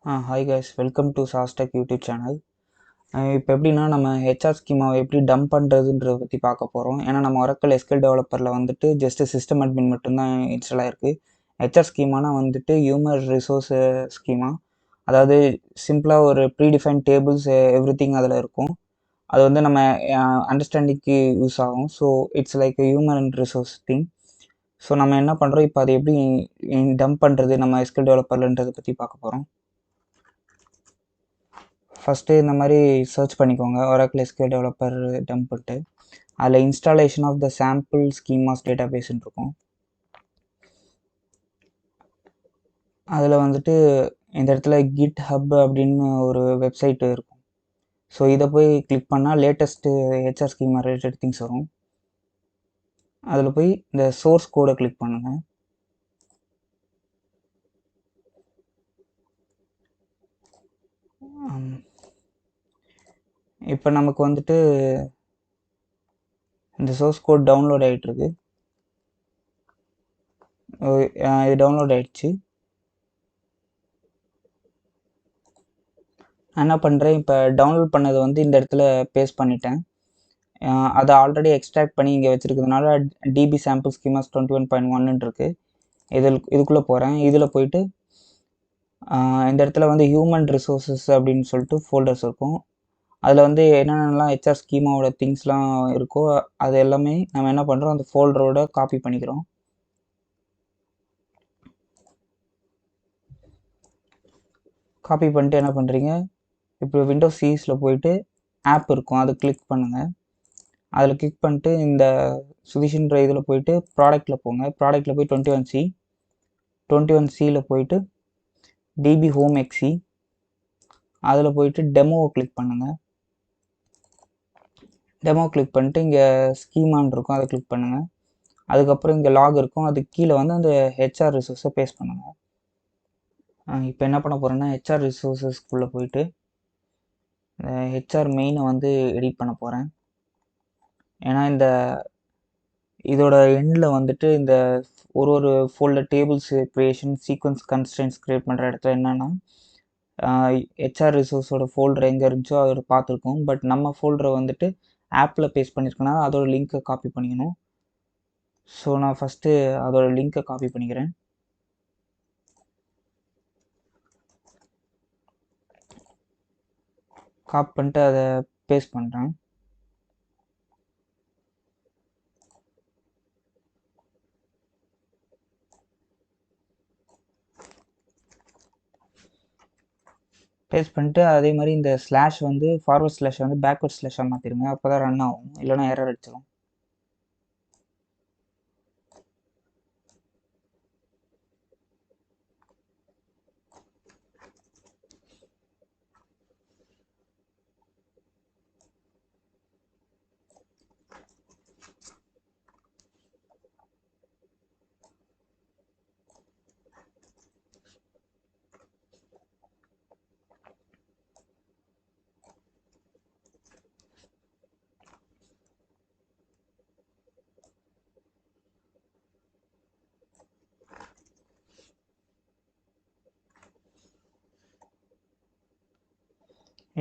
Hi guys, welcome to SASS Tech YouTube channel. இப்போ எப்படின்னா நம்ம ஹெச்ஆர் ஸ்கீமாவை எப்படி டம்ப் பண்ணுறதுன்றத பற்றி பார்க்க போகிறோம். ஏன்னா நம்ம Oracle SQL டெவலப்பரில் வந்துட்டு ஜஸ்ட் சிஸ்டம் அட்மின் மட்டும்தான் இன்ஸ்டால் ஆயிருக்கு. ஹெச்ஆர் ஸ்கீமானா வந்துட்டு ஹியூமன் ரிசோர்ஸ் ஸ்கீமா, அதாவது சிம்பிளாக ஒரு ப்ரீடிஃபைன் டேபிள்ஸ் எவ்ரிதிங் அதில் இருக்கும். அது வந்து நம்ம அண்டர்ஸ்டாண்டிங்க்கு யூஸ் ஆகும். So it's like human resource thing. So நம்ம என்ன பண்ணுறோம், இப்போ அதை எப்படி டம்ப் பண்ணுறது நம்ம SQL டெவலப்பர்ன்றதை பற்றி பார்க்க போகிறோம். ஃபஸ்ட்டு இந்த மாதிரி சர்ச் பண்ணிக்கோங்க Oracle SQL Developer டம்ப்ட்டு. அதில் installation of the sample schemas டேட்டாபேஸ்ன்னு இருக்கும். அதில் வந்துட்டு இந்த இடத்துல கிட் ஹப் அப்படின்னு ஒரு வெப்சைட் இருக்கும். ஸோ இதை போய் கிளிக் பண்ணால் latest HR schema related things வரும். அதில் போய் இந்த சோர்ஸ் கோடை கிளிக் பண்ணுங்கள். இப்போ நமக்கு வந்துட்டு இந்த சோர்ஸ் கோட் டவுன்லோட் ஆகிட்டுருக்கு. இது டவுன்லோட் ஆகிடுச்சு. நான் என்ன பண்ணுறேன், இப்போ டவுன்லோட் பண்ணது வந்து இந்த இடத்துல பேஸ்ட் பண்ணிட்டேன். அதை ஆல்ரெடி எக்ஸ்ட்ராக்ட் பண்ணி இங்கே வச்சுருக்கிறதுனால டிபி சாம்பிள் ஸ்கீமாஸ் 21.1 இருக்குது. இதுக்குள்ளே போகிறேன். இதில் போயிட்டு இந்த இடத்துல வந்து ஹியூமன் ரிசோர்ஸஸ் அப்படின்னு சொல்லிட்டு ஃபோல்டர்ஸ் இருக்கும். அதில் வந்து என்னென்னலாம் ஹெச்ஆர் ஸ்கீமாவோட திங்ஸ்லாம் இருக்கோ அது எல்லாமே நம்ம என்ன பண்ணுறோம், அந்த ஃபோல்டரோட காப்பி பண்ணிக்கிறோம். காப்பி பண்ணிட்டு என்ன பண்ணுறீங்க, இப்போ விண்டோஸ் சீரிஸில் போயிட்டு ஆப் இருக்கும், அது கிளிக் பண்ணுங்கள். அதில் கிளிக் பண்ணிட்டு இந்த சுதிஷன்ற இதில் போயிட்டு ப்ராடக்டில் போங்க. ப்ராடக்டில் போய் 21cயில் போயிட்டு டிபி ஹோம் எக்ஸி, அதில் போயிட்டு டெமோவை கிளிக் பண்ணுங்கள். டெமோ கிளிக் பண்ணிட்டு இங்கே ஸ்கீமான் இருக்கும், அதை கிளிக் பண்ணுங்கள். அதுக்கப்புறம் இங்கே லாக் இருக்கும், அதுக்கு கீழே வந்து அந்த ஹெச்ஆர் ரிசோர்ஸை பேஸ்ட் பண்ணுங்கள். இப்போ என்ன பண்ண போகிறேன்னா ஹெச்ஆர் ரிசோர்ஸஸ்க்குள்ளே போயிட்டு ஹெச்ஆர் மெயினை வந்து எடிட் பண்ண போகிறேன். ஏன்னா இதோட எண்டில் வந்துட்டு இந்த ஒரு folder tables creation sequence constants create பண்ணுற இடத்துல என்னென்னா ஹெச்ஆர் ரிசோர்ஸோட ஃபோல்டர் எங்கே இருந்துச்சோ அதோட பார்த்துருக்கோம். பட் நம்ம ஃபோல்டரை வந்துட்டு ஆப்பில் பேஸ்ட் பண்ணியிருக்கேன்னா அதோட லிங்க்கை காப்பி பண்ணிக்கணும். ஸோ நான் ஃபஸ்ட்டு அதோட லிங்க்கை காப்பி பண்ணிக்கிறேன். காப்பி பண்ணிட்டு அதை பேஸ்ட் பண்ணுறேன். பேஸ்ட் பண்ணிட்டு அதே மாதிரி இந்த ஸ்லாஷ் வந்து ஃபார்வர்ட் ஸ்லாஷ் வந்து பேக்வர்ட் ஸ்லாஷாக மாற்றிடுங்க, அப்போ தான் ரன் ஆகும், இல்லைனா எரர் அடிச்சிடும்.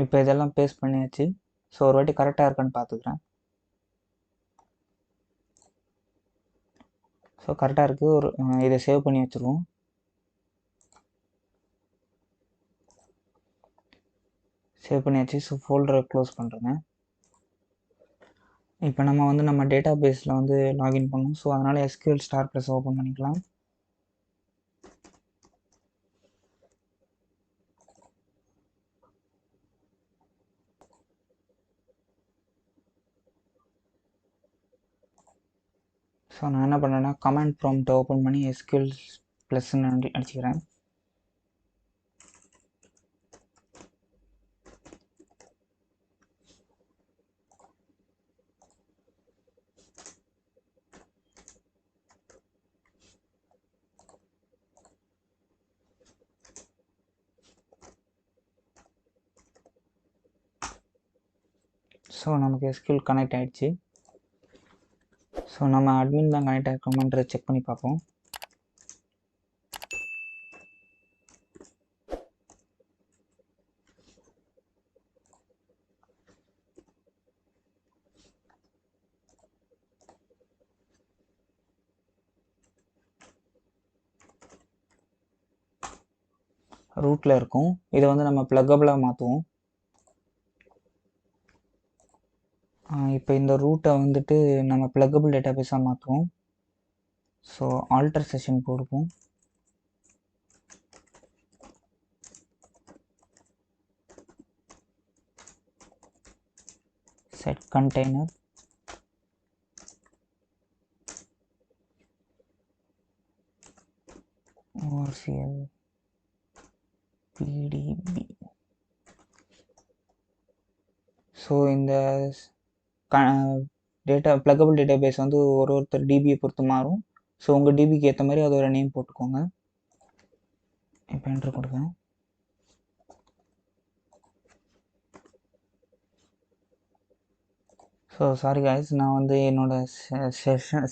இப்போ இதெல்லாம் பேஸ்ட் பண்ணியாச்சு. ஸோ ஒரு வாட்டி கரெக்டாக இருக்கான்னு பார்த்துக்கிறேன். ஸோ கரெக்டாக இருக்குது. இதை சேவ் பண்ணி வச்சுருவோம். சேவ் பண்ணியாச்சு. ஸோ ஃபோல்டரை க்ளோஸ் பண்ணுறேங்க. இப்போ நம்ம வந்து நம்ம டேட்டா பேஸில் வந்து லாகின் பண்ணோம். ஸோ அதனால் SQL ஸ்டார் ப்ளஸ் ஓப்பன் பண்ணிக்கலாம். ஸோ நான் என்ன பண்ணுறேன்னா கமாண்ட் ப்ராம்ப்டை ஓப்பன் பண்ணி SQL ப்ளஸ்ன்னு அடிச்சுக்கிறேன். ஸோ நமக்கு SQL கனெக்ட் ஆகிடுச்சு. ஸோ நம்ம அட்மின் தான் கனெக்ட் ஆகிருக்கோமான்றதை செக் பண்ணி பார்ப்போம். ரூட்டில் இருக்கும். இதை வந்து நம்ம ப்ளக்கபிளாக மாற்றுவோம். இப்போ இந்த ரூட்டை வந்துட்டு நம்ம ப்ளக்கபிள் டேட்டாபேஸாக மாற்றுவோம். ஸோ ஆல்டர் செஷன் கொடுப்போம். Set container ORCL PDB. So இந்த டேட்டா ப்ளக்கபிள் டேட்டாபேஸ் வந்து ஒருத்தர் டிபியை பொறுத்து மாறும். ஸோ உங்கள் டிபிக்கு ஏற்ற மாதிரி அதோட நேம் போட்டுக்கோங்க. இப்போ என்ட்ரு கொடுங்க. ஸோ சாரி காய்ஸ், நான் வந்து என்னோடய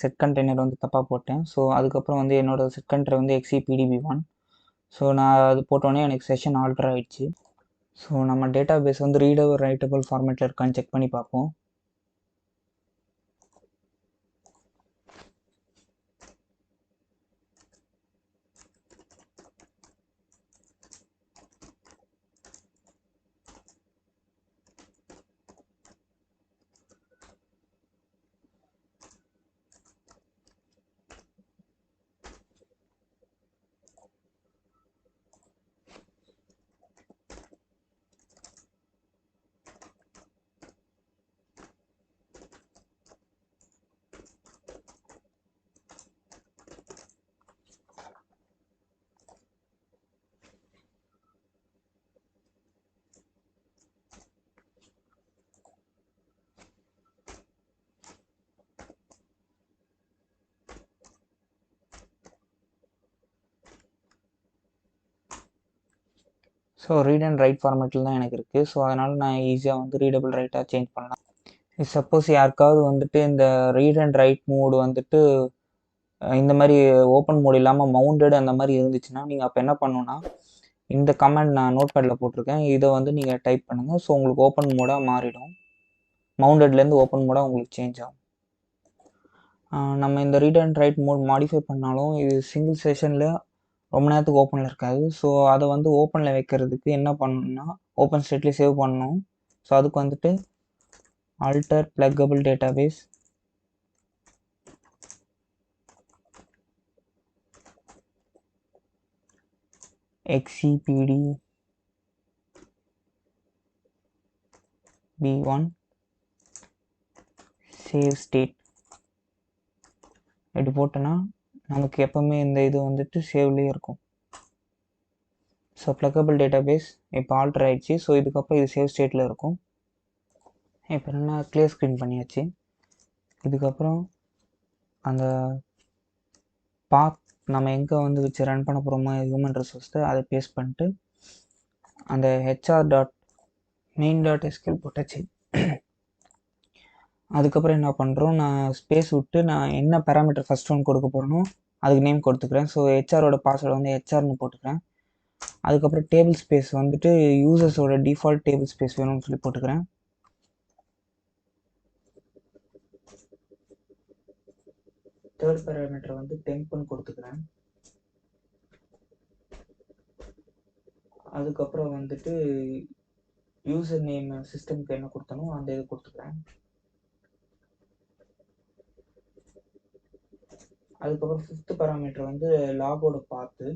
செட் கண்டெய்னர் வந்து தப்பாக போட்டேன். ஸோ அதுக்கப்புறம் வந்து என்னோடய செட் கண்டெய்னர் வந்து XCPDB1. ஸோ நான் அது போட்டோன்னே எனக்கு செஷன் ஆல்டர் ஆகிடுச்சு. ஸோ நம்ம டேட்டா பேஸ் வந்து ரீடபிள் ரைட்டபிள் ஃபார்மேட்டில் இருக்கான்னு செக் பண்ணி பார்ப்போம். ஸோ ரீட் அண்ட் ரைட் ஃபார்மேட்டில் தான் எனக்கு இருக்குது. ஸோ அதனால் நான் ஈஸியாக வந்து ரீடபிள் ரைட்டாக சேஞ்ச் பண்ணலாம். சப்போஸ் யாருக்காவது வந்துட்டு இந்த ரீட் அண்ட் ரைட் மோடு வந்துட்டு இந்த மாதிரி ஓப்பன் மோட் இல்லாமல் மவுண்டட் அந்த மாதிரி இருந்துச்சுன்னா நீங்கள் அப்போ என்ன பண்ணணுன்னா, இந்த கமெண்ட் நான் நோட் பேடில் போட்டிருக்கேன், இதை வந்து நீங்கள் டைப் பண்ணுங்கள். ஸோ உங்களுக்கு ஓப்பன் மோடாக மாறிடும். மவுண்டட்லேருந்து ஓப்பன் மோடாக உங்களுக்கு சேஞ்ச் ஆகும். நம்ம இந்த read and write mode modify பண்ணாலும் இது சிங்கிள் செஷனில் ரொம்ப நேரத்துக்கு ஓப்பனில் இருக்காது. ஸோ அதை வந்து ஓப்பனில் வைக்கிறதுக்கு என்ன பண்ணணும்னா, ஓப்பன் ஸ்டேட்லேயே சேவ் பண்ணணும். ஸோ அதுக்கு வந்துட்டு alter pluggable database XCPDB1 save state இப்படி போட்டோன்னா நமக்கு எப்போவுமே இந்த இது வந்துட்டு சேவ்லேயே இருக்கும். ஸோ ப்ளக்கபிள் டேட்டாபேஸ் இப்போ ஆல்டர் ஆகிடுச்சு. ஸோ இதுக்கப்புறம் இது சேவ் ஸ்டேட்டில் இருக்கும். இப்போ என்ன கிளியர் ஸ்க்ரீன் பண்ணியாச்சு. இதுக்கப்புறம் அந்த பாத் நம்ம எங்கே வந்து வச்சு ரன் பண்ண போகிறோமோ ஹியூமன் ரிசோர்ஸை அதை பேஸ்ட் பண்ணிட்டு அந்த HR.main.SQL போட்டாச்சு. அதுக்கப்புறம் என்ன பண்ணுறோம், நான் ஸ்பேஸ் விட்டு நான் என்ன பேராமீட்டர் ஃபஸ்ட் ஒன் கொடுக்க போகிறேனோ அதுக்கு நேம் கொடுத்துக்கிறேன். ஸோ ஹெச்ஆரோட பாஸ்வேர்டு வந்து ஹெச்ஆர்னு போட்டுக்கிறேன். அதுக்கப்புறம் டேபிள் ஸ்பேஸ் வந்துட்டு யூசர்ஸோட டிஃபால்ட் டேபிள் ஸ்பேஸ் வேணும்னு சொல்லி போட்டுக்கிறேன். தேர்ட் பேராமீட்டர் வந்து டெம்ப்னு கொடுத்துக்கிறேன். அதுக்கப்புறம் வந்துட்டு யூசர் நேம் சிஸ்டம்க்கு என்ன கொடுத்தனோ அந்த இது கொடுத்துக்கிறேன். அதுக்கப்புறம் ஃபிஃப்த் பேராமீட்டர் வந்து லாகோட பாத்து.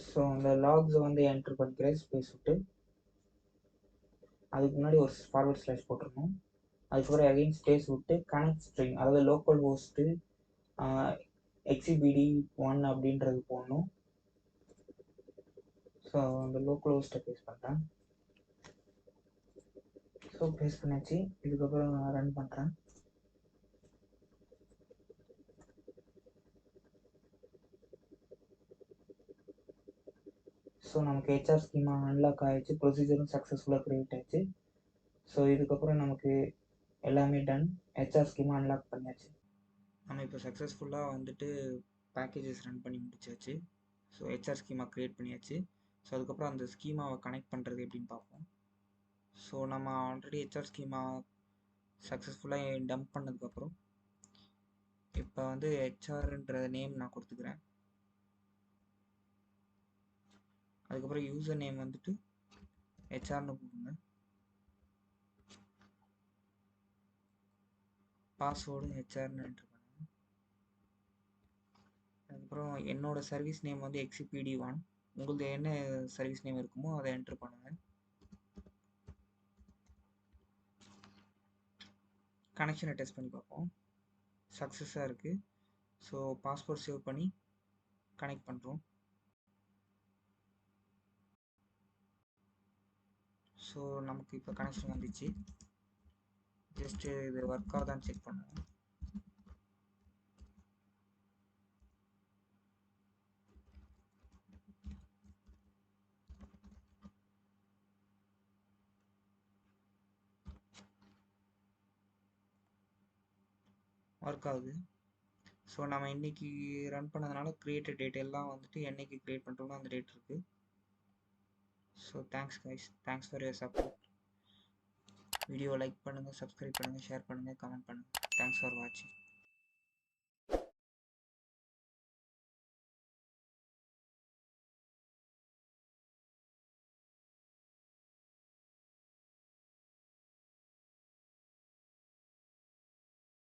ஸோ அந்த லாக்ஸை வந்து என்ட்ரு பண்ணிக்கிறேன் ஸ்பேஸ் விட்டு. அதுக்கு முன்னாடி ஒரு ஃபார்வர்ட் ஸ்லாஷ் போட்டிருக்கோம். அதுக்கப்புறம் அகைன் ஸ்பேஸ் விட்டு கனெக்ட் ஸ்ட்ரிங், அதாவது லோக்கல் ஹோஸ்ட்டு XCPD1 அப்படின்றது போடணும். ஸோ அந்த லோக்கல் ஹோஸ்ட்டை பேஸ்ட் பண்ணுறேன். ஸோ பேஸ்ட் பண்ணியாச்சு. இதுக்கப்புறம் நான் ரன் பண்ணுறேன். ஸோ நமக்கு HR ஸ்கீமா அன்லாக் ஆகிடுச்சு, ப்ரொசீஜரும் சக்ஸஸ்ஃபுல்லாக க்ரியேட் ஆகிடுச்சு. ஸோ இதுக்கப்புறம் நமக்கு எல்லாமே டன். HR ஸ்கீமா அன்லாக் பண்ணியாச்சு. நம்ம இப்போ சக்ஸஸ்ஃபுல்லாக வந்துட்டு பேக்கேஜஸ் ரன் பண்ணி முடிச்சாச்சு. ஸோ HR ஸ்கீமா க்ரியேட் பண்ணியாச்சு. ஸோ அதுக்கப்புறம் அந்த ஸ்கீமாவை கனெக்ட் பண்ணுறது எப்படின்னு பார்ப்போம். ஸோ நம்ம ஆல்ரெடி HR ஸ்கீமா சக்ஸஸ்ஃபுல்லாக டம்ப் பண்ணதுக்கப்புறம் இப்போ வந்து ஹெச்ஆர்ன்ற நேம் நான் கொடுத்துக்கிறேன். அதுக்கப்புறம் யூசர் நேம் வந்துட்டு ஹெச்ஆர்னு கொடுங்க. பாஸ்வேர்டும் ஹெச்ஆர்னு என்ட்ரு பண்ணுங்க. அதுக்கப்புறம் என்னோட சர்வீஸ் நேம் வந்து XPD1. உங்களுக்கு என்ன சர்வீஸ் நேம் இருக்குமோ அதை என்ட்ரு பண்ணுங்கள். கனெக்ஷனை டெஸ்ட் பண்ணி பார்ப்போம். சக்ஸஸாக இருக்குது. ஸோ பாஸ்வேர்ட் சேவ் பண்ணி கனெக்ட் பண்ணுறோம். ஸோ நமக்கு இப்போ கனெக்ஷன் வந்துச்சு. ஜஸ்ட்டு இது ஒர்க் ஆகுதான்னு செக் பண்ணுவோம். ஒர்க் ஆகுது. ஸோ நம்ம இன்றைக்கி ரன் பண்ணதுனால க்ரியேட்டட் டேட் எல்லாம் வந்துட்டு என்னைக்கு க்ரியேட் பண்ணுறோமோ அந்த டேட் இருக்குது. So thanks guys, thanks for your support. Video like பண்ணுங்கள், சப்ஸ்கிரைப் பண்ணுங்கள், ஷேர் பண்ணுங்கள், கமெண்ட் பண்ணுங்கள். தேங்க்ஸ் ஃபார் வாட்சிங்.